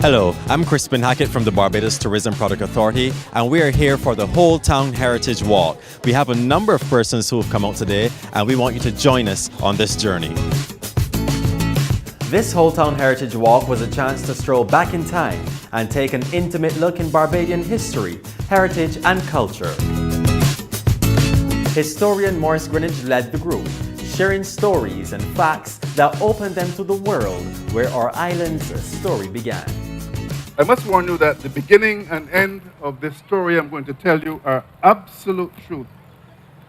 Hello, I'm Crispin Hackett from the Barbados Tourism Product Authority, and we are here for the Holetown Heritage Walk. We have a number of persons who have come out today, and we want you to join us on this journey. This Holetown Heritage Walk was a chance to stroll back in time and take an intimate look in Barbadian history, heritage and culture. Historian Maurice Greenidge led the group, sharing stories and facts that opened them to the world where our island's story began. I must warn you that the beginning and end of this story I'm going to tell you are absolute truth.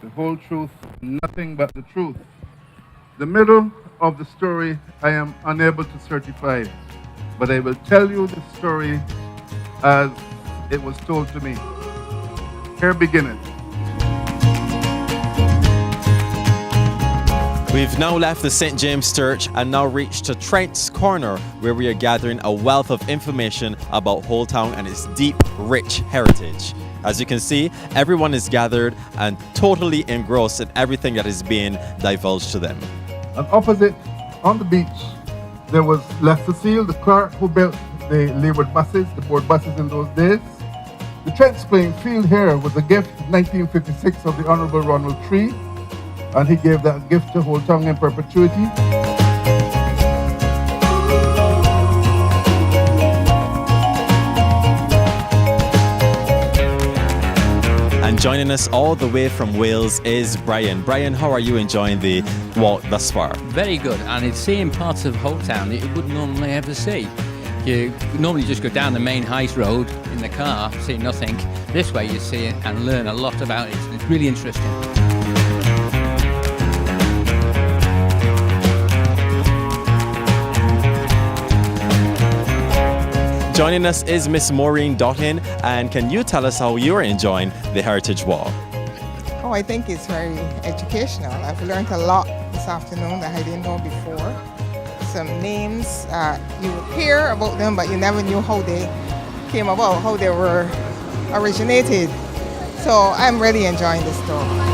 The whole truth, nothing but the truth. The middle of the story I am unable to certify, but I will tell you the story as it was told to me. Here beginneth. We've now left the St. James Church and now reached to Trent's Corner, where we are gathering a wealth of information about Holetown and its deep, rich heritage. As you can see, everyone is gathered and totally engrossed in everything that is being divulged to them. And opposite, on the beach, there was Lester Seal, the clerk who built the leeward buses, the board buses in those days. The Trent's playing field here was a gift in 1956 of the Honourable Ronald Tree, and he gave that gift to Holetown in perpetuity. And joining us all the way from Wales is Brian. Brian, how are you enjoying the walk thus far? Very good, and it's seeing parts of Holetown that you wouldn't normally ever see. You normally just go down the main Heights Road in the car, see nothing. This way you see it and learn a lot about it. It's really interesting. Joining us is Miss Maureen Dottin, and can you tell us how you're enjoying the Heritage Walk? Oh, I think it's very educational. I've learned a lot this afternoon that I didn't know before. Some names, you hear about them, but you never knew how they came about, how they were originated. So I'm really enjoying this tour.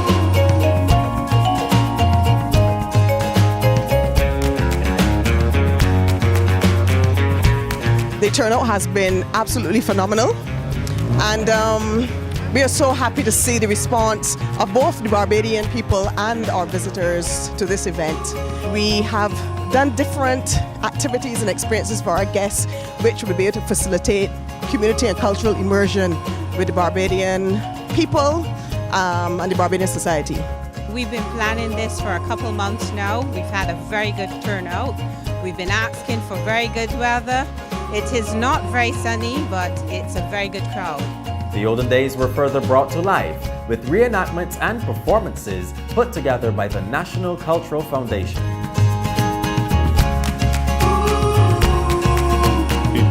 The turnout has been absolutely phenomenal, and we are so happy to see the response of both the Barbadian people and our visitors to this event. We have done different activities and experiences for our guests, which will be able to facilitate community and cultural immersion with the Barbadian people and the Barbadian society. We've been planning this for a couple months now. We've had a very good turnout. We've been asking for very good weather. It is not very sunny, but it's a very good crowd. The olden days were further brought to life with reenactments and performances put together by the National Cultural Foundation.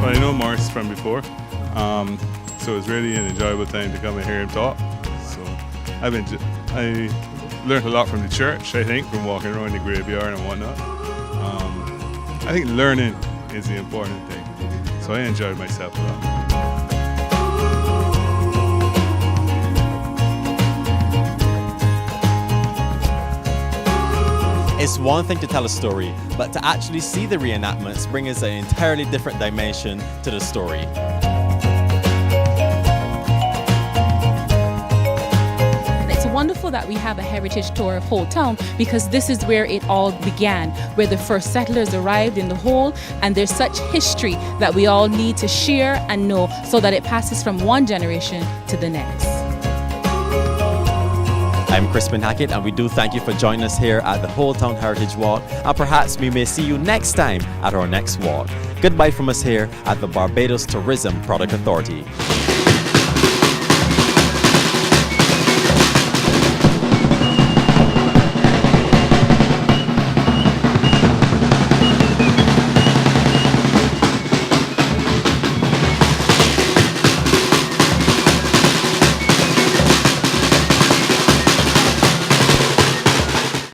I know Maurice from before, so it's really an enjoyable time to come in here and talk. So I learned a lot from the church, I think, from walking around the graveyard and whatnot. I think learning is the important thing. So I enjoyed myself a lot. It's one thing to tell a story, but to actually see the reenactments brings an entirely different dimension to the story. It's wonderful that we have a heritage tour of Holetown, because this is where it all began, where the first settlers arrived in the Hole, and there's such history that we all need to share and know so that it passes from one generation to the next. I'm Crispin Hackett, and we do thank you for joining us here at the Holetown Heritage Walk, and perhaps we may see you next time at our next walk. Goodbye from us here at the Barbados Tourism Product Authority.